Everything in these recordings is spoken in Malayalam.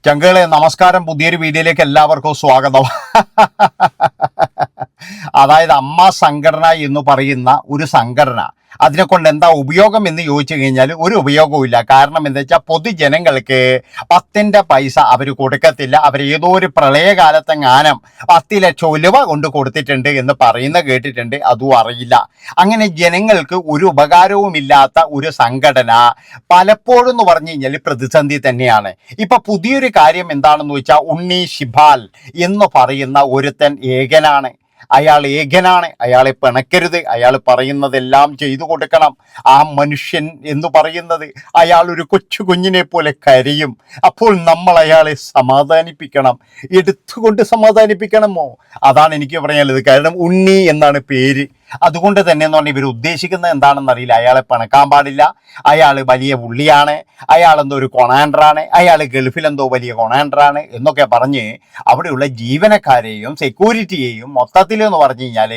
ചങ്കുകളെ നമസ്കാരം. പുതിയൊരു വീഡിയോയിലേക്ക് എല്ലാവർക്കും സ്വാഗതം. അതായത് അമ്മ സംഘടന എന്ന് പറയുന്ന ഒരു സംഘടന, അതിനെ കൊണ്ട് എന്താ ഉപയോഗം എന്ന് ചോദിച്ചു കഴിഞ്ഞാൽ ഒരു ഉപയോഗവും ഇല്ല. കാരണം എന്താ വെച്ചാൽ പൊതുജനങ്ങൾക്ക് 10 പൈസ അവർ കൊടുക്കത്തില്ല. അവർ ഏതോ ഒരു പ്രളയകാലത്തെങ്ങാനും 10 ലക്ഷം രൂപ കൊണ്ട് കൊടുത്തിട്ടുണ്ട് എന്ന് പറയുന്ന കേട്ടിട്ടുണ്ട്, അതും അറിയില്ല. അങ്ങനെ ജനങ്ങൾക്ക് ഒരു ഉപകാരവുമില്ലാത്ത ഒരു സംഘടന പലപ്പോഴും എന്ന് പറഞ്ഞു കഴിഞ്ഞാൽ പ്രതിസന്ധി തന്നെയാണ്. ഇപ്പൊ പുതിയൊരു കാര്യം എന്താണെന്ന് വെച്ചാൽ ഉണ്ണി ശിബാൽ എന്ന് പറയുന്ന ഒരുത്തൻ ഏകനാണ്. അയാളെ പിണക്കരുത്, അയാൾ പറയുന്നതെല്ലാം ചെയ്തു കൊടുക്കണം. ആ മനുഷ്യൻ എന്ന് പറയുന്നത് അയാൾ ഒരു കൊച്ചു കുഞ്ഞിനെ പോലെ കരയും. അപ്പോൾ നമ്മൾ അയാളെ സമാധാനിപ്പിക്കണം, എടുത്തുകൊണ്ട് സമാധാനിപ്പിക്കണമോ? അതാണ് എനിക്ക് പറയാനുള്ളത്. കാരണം ഉണ്ണി എന്നാണ് പേര്. അതുകൊണ്ട് തന്നെ എന്ന് പറഞ്ഞാൽ ഇവർ ഉദ്ദേശിക്കുന്നത് എന്താണെന്ന് അറിയില്ല. അയാളെ പിണക്കാൻ പാടില്ല, അയാൾ വലിയ പുള്ളിയാണ്, അയാളെന്തോ ഒരു കൊണാൻഡറാണ്, അയാൾ ഗൾഫിലെന്തോ വലിയ കൊണാൻഡറാണ് എന്നൊക്കെ പറഞ്ഞ് അവിടെയുള്ള ജീവനക്കാരെയും സെക്യൂരിറ്റിയെയും മൊത്തത്തിൽ എന്ന് പറഞ്ഞു കഴിഞ്ഞാൽ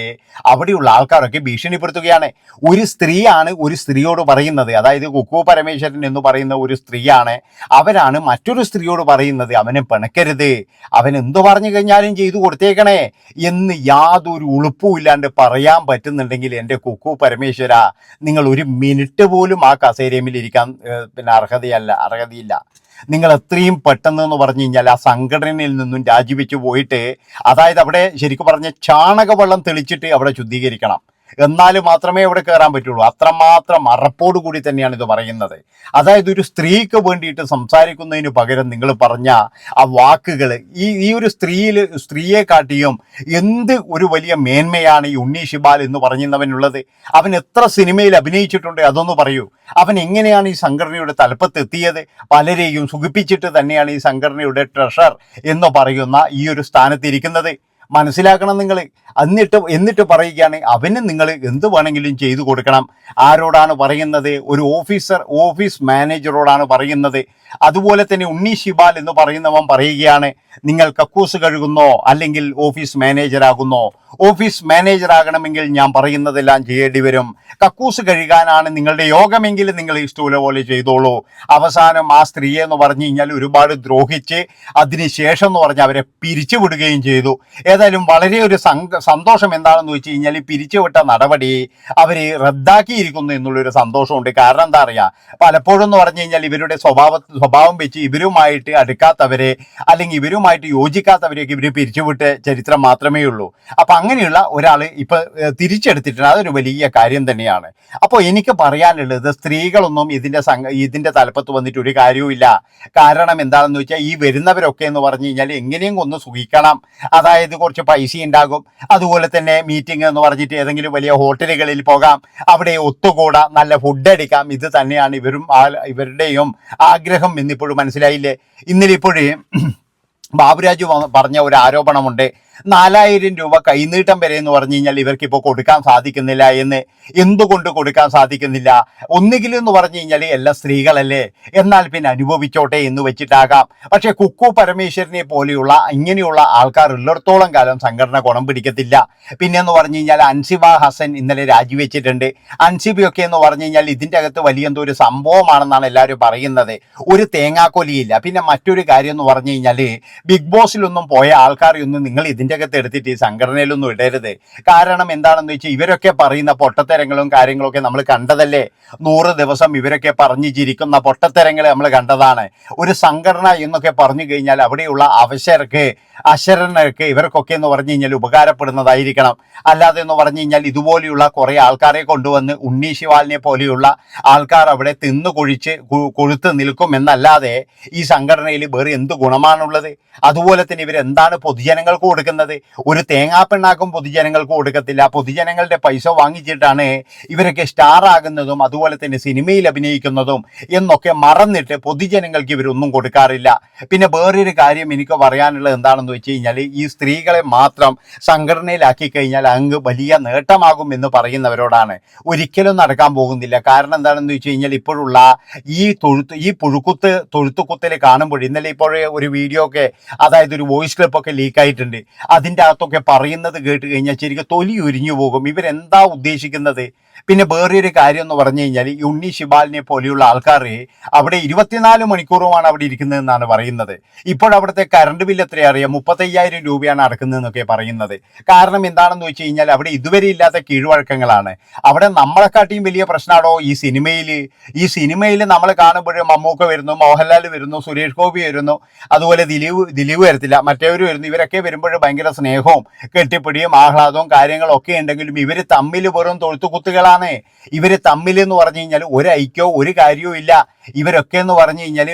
അവിടെയുള്ള ആൾക്കാരൊക്കെ ഭീഷണിപ്പെടുത്തുകയാണ്. ഒരു സ്ത്രീയാണ് ഒരു സ്ത്രീയോട് പറയുന്നത്, അതായത് കുക്കു പരമേശ്വരൻ എന്ന് പറയുന്ന ഒരു സ്ത്രീയാണ്, അവരാണ് മറ്റൊരു സ്ത്രീയോട് പറയുന്നത് അവനെ പിണക്കരുത്, അവൻ എന്തു പറഞ്ഞു കഴിഞ്ഞാലും ചെയ്തു കൊടുത്തേക്കണേ എന്ന് യാതൊരു ഉളുപ്പും ഇല്ലാണ്ട് പറയാൻ പറ്റുന്നുണ്ടെങ്കിൽ എൻ്റെ കുക്കു പരമേശ്വര, നിങ്ങൾ ഒരു മിനിറ്റ് പോലും ആ കസേരയിൽ ഇരിക്കാൻ അർഹതയില്ല. നിങ്ങൾ എത്രയും പെട്ടെന്ന് എന്ന് പറഞ്ഞു കഴിഞ്ഞാൽ ആ സംഘടനയിൽ നിന്നും രാജിവെച്ച് പോയിട്ട്, അതായത് അവിടെ ശരിക്കും പറഞ്ഞ ചാണകവെള്ളം തെളിച്ചിട്ട് അവിടെ ശുദ്ധീകരിക്കണം, എന്നാൽ മാത്രമേ അവിടെ കയറാൻ പറ്റുള്ളൂ. അത്രമാത്രം അറപ്പോടു കൂടി തന്നെയാണ് ഇത് പറയുന്നത്. അതായത് ഒരു സ്ത്രീക്ക് വേണ്ടിയിട്ട് സംസാരിക്കുന്നതിന് പകരം നിങ്ങൾ പറഞ്ഞ ആ വാക്കുകൾ, ഈ ഒരു സ്ത്രീയെ കാട്ടിയും എന്ത് ഒരു വലിയ മേന്മയാണ് ഈ ഉണ്ണി ശിബാൽ എന്ന് പറയുന്നവനുള്ളത്. അവൻ എത്ര സിനിമയിൽ അഭിനയിച്ചിട്ടുണ്ട് അതൊന്ന് പറയൂ. അവൻ എങ്ങനെയാണ് ഈ സംഘടനയുടെ തലപ്പത്തെത്തിയത്? പലരെയും സുഖിപ്പിച്ചിട്ട് തന്നെയാണ് ഈ സംഘടനയുടെ ട്രഷർ എന്ന് പറയുന്ന ഈ ഒരു സ്ഥാനത്തിരിക്കുന്നത്. മനസ്സിലാക്കണം നിങ്ങൾ. എന്നിട്ട് പറയുകയാണ് അവന് നിങ്ങൾ എന്ത് വേണമെങ്കിലും ചെയ്തു കൊടുക്കണം. ആരോടാണ് പറയുന്നത്? ഒരു ഓഫീസ് മാനേജറോടാണ് പറയുന്നത്. അതുപോലെ തന്നെ ഉണ്ണി ശിബാൽ എന്ന് പറയുന്നവൻ പറയുകയാണ്, നിങ്ങൾ കക്കൂസ് കഴുകുന്നോ അല്ലെങ്കിൽ ഓഫീസ് മാനേജറാകുന്നോ? ഓഫീസ് മാനേജറാകണമെങ്കിൽ ഞാൻ പറയുന്നതെല്ലാം ചെയ്യേണ്ടി വരും. കക്കൂസ് കഴുകാനാണ് നിങ്ങളുടെ യോഗമെങ്കിൽ നിങ്ങൾ ഇഷ്ടമുള്ള പോലെ ചെയ്തോളൂ. അവസാനം ആ സ്ത്രീയെ എന്ന് പറഞ്ഞു കഴിഞ്ഞാൽ ഒരുപാട് ദ്രോഹിച്ച് അതിനുശേഷം എന്ന് പറഞ്ഞാൽ അവരെ പിരിച്ചുവിടുകയും ചെയ്തു. ഏതായാലും വളരെ ഒരു സന്തോഷം എന്താണെന്ന് വെച്ച് കഴിഞ്ഞാൽ പിരിച്ചുവിട്ട നടപടി അവർ റദ്ദാക്കിയിരിക്കുന്നു എന്നുള്ളൊരു സന്തോഷമുണ്ട്. കാരണം എന്താ പറയുക, പലപ്പോഴും എന്ന് പറഞ്ഞു കഴിഞ്ഞാൽ ഇവരുടെ സ്വഭാവം വെച്ച് ഇവരുമായിട്ട് അടുക്കാത്തവരെ അല്ലെങ്കിൽ ഇവരുമായിട്ട് യോജിക്കാത്തവരെയൊക്കെ ഇവർ പിരിച്ചുവിട്ട ചരിത്രം മാത്രമേ ഉള്ളൂ. അപ്പം അങ്ങനെയുള്ള ഒരാൾ ഇപ്പം തിരിച്ചെടുത്തിട്ടുണ്ട്. അതൊരു വലിയ കാര്യം തന്നെയാണ്. അപ്പോൾ എനിക്ക് പറയാനുള്ളത്, സ്ത്രീകളൊന്നും ഇതിൻ്റെ തലപ്പത്ത് വന്നിട്ട് ഒരു കാര്യവുമില്ല. കാരണം എന്താണെന്ന് വെച്ചാൽ ഈ വരുന്നവരൊക്കെ എന്ന് പറഞ്ഞു കഴിഞ്ഞാൽ എങ്ങനെയും ഒന്ന് സുഖിക്കണം. അതായത് കുറച്ച് പൈസ ഉണ്ടാകും, അതുപോലെ തന്നെ മീറ്റിംഗ് എന്ന് പറഞ്ഞിട്ട് ഏതെങ്കിലും വലിയ ഹോട്ടലുകളിൽ പോകാം, അവിടെ ഒത്തുകൂടാം, നല്ല ഫുഡ് അടിക്കാം. ഇത് തന്നെയാണ് ഇവരുടെയും ആഗ്രഹം എന്നിപ്പോഴും മനസ്സിലായില്ലേ? ഇന്നലെ ഇപ്പോഴും ബാബുരാജ് പറഞ്ഞ ഒരു ആരോപണമുണ്ട്, 4000 രൂപ കൈനീട്ടം വരെ എന്ന് പറഞ്ഞു കഴിഞ്ഞാൽ ഇവർക്കിപ്പോൾ കൊടുക്കാൻ സാധിക്കുന്നില്ല എന്ന്. എന്തുകൊണ്ട് കൊടുക്കാൻ സാധിക്കുന്നില്ല? ഒന്നുകിൽ എന്ന് പറഞ്ഞു കഴിഞ്ഞാൽ എല്ലാ സ്ത്രീകളല്ലേ, എന്നാൽ പിന്നെ അനുഭവിച്ചോട്ടെ എന്ന് വെച്ചിട്ടാകാം. പക്ഷേ കുക്കു പരമേശ്വരനെ പോലെയുള്ള ഇങ്ങനെയുള്ള ആൾക്കാർ ഉള്ളിടത്തോളം കാലം സംഘടന ഗുണം പിടിക്കത്തില്ല. പിന്നെന്ന് പറഞ്ഞു കഴിഞ്ഞാൽ അൻസിബ ഹസൻ ഇന്നലെ രാജിവെച്ചിട്ടുണ്ട്. അൻസിബയൊക്കെ എന്ന് പറഞ്ഞു കഴിഞ്ഞാൽ ഇതിൻ്റെ അകത്ത് വലിയ എന്തോ ഒരു സംഭവമാണെന്നാണ് എല്ലാവരും പറയുന്നത്. ഒരു തേങ്ങാക്കൊലിയില്ല. പിന്നെ മറ്റൊരു കാര്യം എന്ന് പറഞ്ഞു കഴിഞ്ഞാൽ ബിഗ് ബോസിലൊന്നും പോയ ആൾക്കാരെയൊന്നും നിങ്ങൾ ഇതിൻ്റെ അകത്ത് എടുത്തിട്ട് ഈ സംഘടനയിലൊന്നും ഇടരുത്. കാരണം എന്താണെന്ന് വെച്ചാൽ ഇവരൊക്കെ പറയുന്ന പൊട്ടത്തരങ്ങളും കാര്യങ്ങളൊക്കെ നമ്മൾ കണ്ടതല്ലേ. 100 ദിവസം ഇവരൊക്കെ പറഞ്ഞു ചിരിക്കുന്ന പൊട്ടത്തരങ്ങൾ നമ്മൾ കണ്ടതാണ്. ഒരു സംഘടന എന്നൊക്കെ പറഞ്ഞു കഴിഞ്ഞാൽ അവിടെയുള്ള അശരണർക്ക് ഇവർക്കൊക്കെ എന്ന് പറഞ്ഞു കഴിഞ്ഞാൽ ഉപകാരപ്പെടുന്നതായിരിക്കണം. അല്ലാതെ എന്ന് പറഞ്ഞു കഴിഞ്ഞാൽ ഇതുപോലെയുള്ള കുറേ ആൾക്കാരെ കൊണ്ടുവന്ന് ഉണ്ണി ശിവാലിനെ പോലെയുള്ള ആൾക്കാർ അവിടെ കൊഴുത്ത് നിൽക്കും എന്നല്ലാതെ ഈ സംഘടനയിൽ വേറെ എന്ത് ഗുണമാണുള്ളത്? അതുപോലെ തന്നെ ഇവരെന്താണ് പൊതുജനങ്ങൾക്ക് കൊടുക്കുന്നത്? ഒരു തേങ്ങാപ്പെണ്ണാക്കും പൊതുജനങ്ങൾക്ക് കൊടുക്കത്തില്ല. പൊതുജനങ്ങളുടെ പൈസ വാങ്ങിച്ചിട്ടാണ് ഇവരൊക്കെ സ്റ്റാർ ആകുന്നതും അതുപോലെ തന്നെ സിനിമയിൽ അഭിനയിക്കുന്നതും എന്നൊക്കെ മറന്നിട്ട് പൊതുജനങ്ങൾക്ക് ഇവരൊന്നും കൊടുക്കാറില്ല. പിന്നെ വേറൊരു കാര്യം എനിക്ക് പറയാനുള്ളത് എന്താണെന്ന് വെച്ച് കഴിഞ്ഞാൽ ഈ സ്ത്രീകളെ മാത്രം സംഘടനയിലാക്കി കഴിഞ്ഞാൽ അങ്ങ് വലിയ നേട്ടമാകും എന്ന് പറയുന്നവരോടാണ്. ഒരിക്കലും നടക്കാൻ പോകുന്നില്ല. കാരണം എന്താണെന്ന് വെച്ച് കഴിഞ്ഞാൽ ഇപ്പോഴുള്ള ഈ തൊഴുത്തുകുത്തൽ കാണുമ്പോൾ, ഇന്നലെ ഇപ്പോഴേ ഒരു വീഡിയോ ഒക്കെ, അതായത് ഒരു വോയിസ് ക്ലിപ്പൊക്കെ ലീക്കായിട്ടുണ്ട്. അതിൻ്റെ അകത്തൊക്കെ പറയുന്നത് കേട്ട് കഴിഞ്ഞാൽ ശരിക്കും തൊലി ഉരിഞ്ഞു പോകും. ഇവരെന്താ ഉദ്ദേശിക്കുന്നത്? പിന്നെ വേറൊരു കാര്യം എന്ന് പറഞ്ഞു കഴിഞ്ഞാൽ ഈ ഉണ്ണി ശിബാലിനെ പോലെയുള്ള ആൾക്കാർ അവിടെ 24 മണിക്കൂറുമാണ് അവിടെ ഇരിക്കുന്നതെന്നാണ് പറയുന്നത്. ഇപ്പോഴവിടുത്തെ കറണ്ട് ബില്ല് എത്രയാ അറിയാം? 35,000 രൂപയാണ് അടക്കുന്നതെന്നൊക്കെ പറയുന്നത്. കാരണം എന്താണെന്ന് വെച്ച് കഴിഞ്ഞാൽ അവിടെ ഇതുവരെ ഇല്ലാത്ത കീഴ്വഴക്കങ്ങളാണ്. അവിടെ നമ്മളെക്കാട്ടിയും വലിയ പ്രശ്നമാണോ ഈ സിനിമയിൽ നമ്മൾ കാണുമ്പോഴും മമ്മൂക്ക വരുന്നു, മോഹൻലാൽ വരുന്നു, സുരേഷ് ഗോപി വരുന്നു, അതുപോലെ ദിലീപ് വരത്തില്ല, മറ്റേവർ വരുന്നു. ഇവരൊക്കെ വരുമ്പോഴും ഭയങ്കര സ്നേഹവും കെട്ടിപ്പിടിയും ആഹ്ലാദവും കാര്യങ്ങളൊക്കെ ഉണ്ടെങ്കിലും ഇവർ തമ്മിൽ വെറും തൊഴുത്തുകുത്തുകളാണ്. ഇവർ തമ്മിൽ എന്ന് പറഞ്ഞു കഴിഞ്ഞാൽ ഒരു ഐക്യവും ഒരു കാര്യവും ഇല്ല. ഇവരൊക്കെ എന്ന് പറഞ്ഞു കഴിഞ്ഞാൽ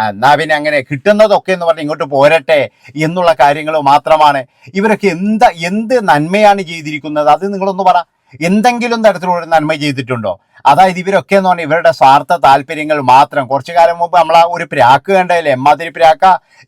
എന്നാ പിന്നെ അങ്ങനെ കിട്ടുന്നതൊക്കെ എന്ന് പറഞ്ഞ് ഇങ്ങോട്ട് പോരട്ടെ എന്നുള്ള കാര്യങ്ങൾ മാത്രമാണ്. ഇവരൊക്കെ എന്ത് നന്മയാണ് ചെയ്തിരിക്കുന്നത്? അത് നിങ്ങളൊന്ന് പറ. എന്തെങ്കിലും തരത്തിലുള്ള നന്മ ചെയ്തിട്ടുണ്ടോ? അതായത് ഇവരൊക്കെ എന്ന് പറഞ്ഞാൽ ഇവരുടെ സ്വാർത്ഥ താല്പര്യങ്ങൾ മാത്രം. കുറച്ചു കാലം മുമ്പ് നമ്മൾ ഒരു പ്രാക്ക് കണ്ടല്ലേ, എമ്മാതിരി പ്രാക്ക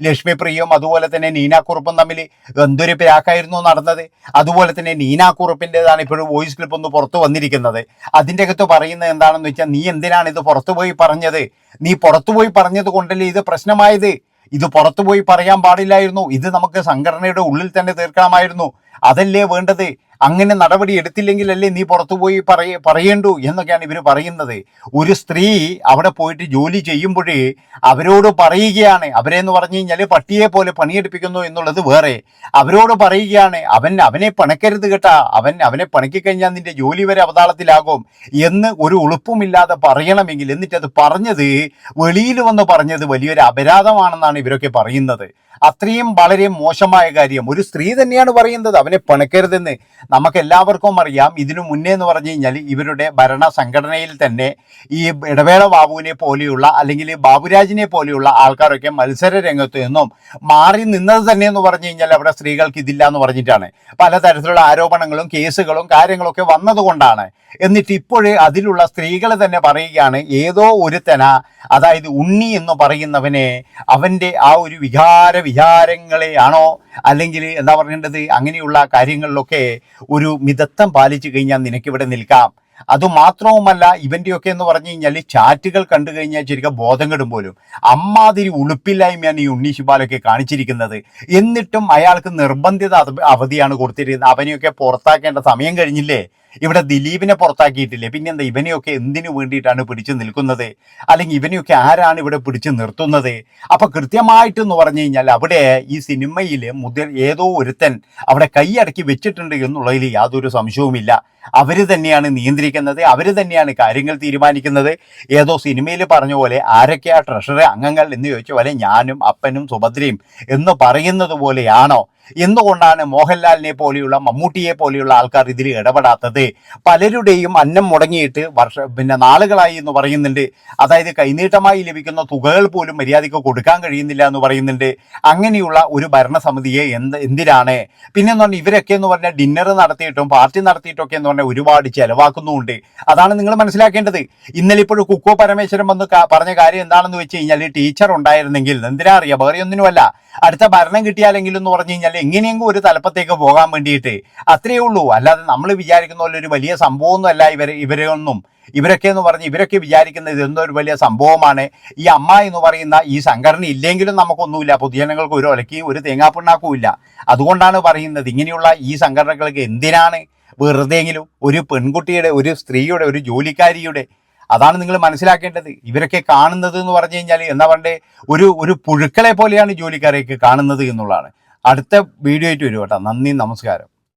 ലക്ഷ്മി പ്രിയയും അതുപോലെ തന്നെ നീനാക്കുറുപ്പും തമ്മിൽ എന്തൊരു പ്രാക്കായിരുന്നു നടന്നത്. അതുപോലെ തന്നെ നീനാക്കുറുപ്പിൻ്റെതാണ് ഇപ്പോഴും വോയിസ് ക്ലിപ്പ് ഒന്ന് പുറത്തു വന്നിരിക്കുന്നത്. അതിൻ്റെ അകത്ത് പറയുന്നത് എന്താണെന്ന് വെച്ചാൽ, നീ എന്തിനാണ് ഇത് പുറത്തുപോയി പറഞ്ഞത്? നീ പുറത്തുപോയി പറഞ്ഞത് കൊണ്ടല്ലേ ഇത് പ്രശ്നമായത്. ഇത് പുറത്തുപോയി പറയാൻ പാടില്ലായിരുന്നു. ഇത് നമുക്ക് സംഘടനയുടെ ഉള്ളിൽ തന്നെ തീർക്കണമായിരുന്നു. അതല്ലേ വേണ്ടത്. അങ്ങനെ നടപടി എടുത്തില്ലെങ്കിലല്ലേ നീ പുറത്തുപോയി പറയേണ്ടു എന്നൊക്കെയാണ് ഇവർ പറയുന്നത്. ഒരു സ്ത്രീ അവിടെ പോയിട്ട് ജോലി ചെയ്യുമ്പോഴേ അവരോട് പറയുകയാണ്, അവരെന്ന് പറഞ്ഞു കഴിഞ്ഞാൽ പട്ടിയെ പോലെ പണിയെടുപ്പിക്കുന്നു എന്നുള്ളത് വേറെ. അവരോട് പറയുകയാണ്, അവനെ പണക്കരുത് കേട്ടാ, അവനെ പണിക്കിക്കഴിഞ്ഞാൽ നിന്റെ ജോലി വരെ അവതാളത്തിലാകും എന്ന് ഒരു ഉളുപ്പുമില്ലാതെ പറയണമെങ്കിൽ, എന്നിട്ടത് പറഞ്ഞത് വെളിയിൽ വന്ന് പറഞ്ഞത് വലിയൊരു അപരാധമാണെന്നാണ് ഇവരൊക്കെ പറയുന്നത്. അത്രയും വളരെ മോശമായ കാര്യം ഒരു സ്ത്രീ തന്നെയാണ് പറയുന്നത്, അവനെ പണക്കരുതെന്ന്. നമുക്ക് എല്ലാവർക്കും അറിയാം. ഇതിനു മുന്നേ എന്ന് പറഞ്ഞു കഴിഞ്ഞാൽ ഇവരുടെ ഭരണ സംഘടനയിൽ തന്നെ ഈ ഇടവേള ബാബുവിനെ പോലെയുള്ള അല്ലെങ്കിൽ ബാബുരാജിനെ പോലെയുള്ള ആൾക്കാരൊക്കെ മത്സര രംഗത്ത് നിന്നും മാറി നിന്നത് തന്നെ എന്ന് പറഞ്ഞു കഴിഞ്ഞാൽ അവിടെ സ്ത്രീകൾക്ക് ഇതില്ല എന്ന് പറഞ്ഞിട്ടാണ്. പലതരത്തിലുള്ള ആരോപണങ്ങളും കേസുകളും കാര്യങ്ങളൊക്കെ വന്നതുകൊണ്ടാണ്. എന്നിട്ട് ഇപ്പോഴേ അതിലുള്ള സ്ത്രീകൾ തന്നെ പറയുകയാണ്, ഏതോ ഒരുത്തന, അതായത് ഉണ്ണി എന്ന് പറയുന്നവനെ, അവൻ്റെ ആ ഒരു വിചാരങ്ങളെയാണോ അല്ലെങ്കിൽ എന്താ പറയേണ്ടത്, അങ്ങനെയുള്ള കാര്യങ്ങളിലൊക്കെ ഒരു മിതത്വം പാലിച്ചു കഴിഞ്ഞാൽ നിനക്കിവിടെ നിൽക്കാം. അതുമാത്രവുമല്ല, ഇവൻ്റെയൊക്കെ എന്ന് പറഞ്ഞു കഴിഞ്ഞാൽ ചാറ്റുകൾ കണ്ടു കഴിഞ്ഞാൽ ശരിക്കും ബോധം കെടും പോലും. അമ്മാതിരി ഉളുപ്പില്ലായ്മയാണ് ഈ ഉണ്ണി ശിബാലൊക്കെ കാണിച്ചിരിക്കുന്നത്. എന്നിട്ടും അയാൾക്ക് നിർബന്ധിത അവധിയാണ് കൊടുത്തിരിക്കുന്നത്. അവനെയൊക്കെ പുറത്താക്കേണ്ട സമയം കഴിഞ്ഞില്ലേ? ഇവിടെ ദിലീപിനെ പുറത്താക്കിയിട്ടില്ലേ? പിന്നെന്താ ഇവനെയൊക്കെ എന്തിനു വേണ്ടിയിട്ടാണ് പിടിച്ചു നിൽക്കുന്നത്? അല്ലെങ്കിൽ ഇവനെയൊക്കെ ആരാണ് ഇവിടെ പിടിച്ചു നിർത്തുന്നത്? അപ്പൊ കൃത്യമായിട്ടെന്ന് പറഞ്ഞു കഴിഞ്ഞാൽ അവിടെ ഈ സിനിമയിൽ ഏതോ ഒരുത്തൻ അവിടെ കൈയടക്കി വെച്ചിട്ടുണ്ട് എന്നുള്ളതിൽ യാതൊരു സംശയവുമില്ല. അവർ തന്നെയാണ് നിയന്ത്രിക്കുന്നത്, അവർ തന്നെയാണ് കാര്യങ്ങൾ തീരുമാനിക്കുന്നത്. ഏതോ സിനിമയിൽ പറഞ്ഞ പോലെ ആരൊക്കെയാ ട്രഷറി അംഗങ്ങൾ എന്ന് ചോദിച്ച പോലെ ഞാനും അപ്പനും സുഭദ്രയും എന്ന് പറയുന്നത് പോലെയാണോ? എന്തുകൊണ്ടാണ് മോഹൻലാലിനെ പോലെയുള്ള മമ്മൂട്ടിയെ പോലെയുള്ള ആൾക്കാർ ഇതിൽ ഇടപെടാത്തത്? പലരുടെയും അന്നം മുടങ്ങിയിട്ട് നാളുകളായി എന്ന് പറയുന്നുണ്ട്. അതായത് കൈനീട്ടമായി ലഭിക്കുന്ന തുകകൾ പോലും മര്യാദയ്ക്ക് കൊടുക്കാൻ കഴിയുന്നില്ല എന്ന് പറയുന്നുണ്ട്. അങ്ങനെയുള്ള ഒരു ഭരണസമിതിയെ എന്തിനാണ്? പിന്നെ എന്ന് പറഞ്ഞാൽ ഇവരൊക്കെ എന്ന് പറഞ്ഞാൽ ഡിന്നർ നടത്തിയിട്ടും പാർട്ടി നടത്തിയിട്ടൊക്കെ എന്ന് പറഞ്ഞാൽ ഒരുപാട് ചെലവാക്കുന്നുമുണ്ട്. അതാണ് നിങ്ങൾ മനസ്സിലാക്കേണ്ടത്. ഇന്നലെ ഇപ്പോഴും കുക്കോ പരമേശ്വരൻ വന്ന് പറഞ്ഞ കാര്യം എന്താണെന്ന് വെച്ച് കഴിഞ്ഞാൽ, ടീച്ചർ ഉണ്ടായിരുന്നെങ്കിൽ എന്തിനാ അറിയാം, വേറെ ഒന്നിനുമല്ല, അടുത്ത ഭരണം കിട്ടിയാലെങ്കിലും എന്ന് പറഞ്ഞു കഴിഞ്ഞാൽ എങ്ങനെയെങ്കിലും ഒരു തലപ്പത്തേക്ക് പോകാൻ വേണ്ടിയിട്ട്, അത്രയേ ഉള്ളൂ. അല്ലാതെ നമ്മൾ വിചാരിക്കുന്ന പോലെ ഒരു വലിയ സംഭവമൊന്നും അല്ല ഇവരൊക്കെ എന്ന് പറഞ്ഞ് ഇവരൊക്കെ വിചാരിക്കുന്നത് ഇതെന്തോ ഒരു വലിയ സംഭവമാണ്. ഈ അമ്മ എന്ന് പറയുന്ന ഈ സംഘടന ഇല്ലെങ്കിലും നമുക്കൊന്നുമില്ല, പൊതുജനങ്ങൾക്ക് ഒരു ഒലക്കിയും ഒരു തേങ്ങാപ്പിണ്ണാക്കും ഇല്ല. അതുകൊണ്ടാണ് പറയുന്നത്, ഇങ്ങനെയുള്ള ഈ സംഘടനകൾക്ക് എന്തിനാണ് വെറുതെയെങ്കിലും ഒരു പെൺകുട്ടിയുടെ, ഒരു സ്ത്രീയുടെ, ഒരു ജോലിക്കാരിയുടെ, അതാണ് നിങ്ങൾ മനസ്സിലാക്കേണ്ടത്. ഇവരൊക്കെ കാണുന്നത് എന്ന് പറഞ്ഞു കഴിഞ്ഞാൽ എന്താ പറയണ്ടേ, ഒരു പുഴുക്കളെ പോലെയാണ് ജോലിക്കാരെയൊക്കെ കാണുന്നത് എന്നുള്ളതാണ്. അടുത്ത വീഡിയോ ആയിട്ട് വരും കേട്ടോ. നന്ദി, നമസ്കാരം.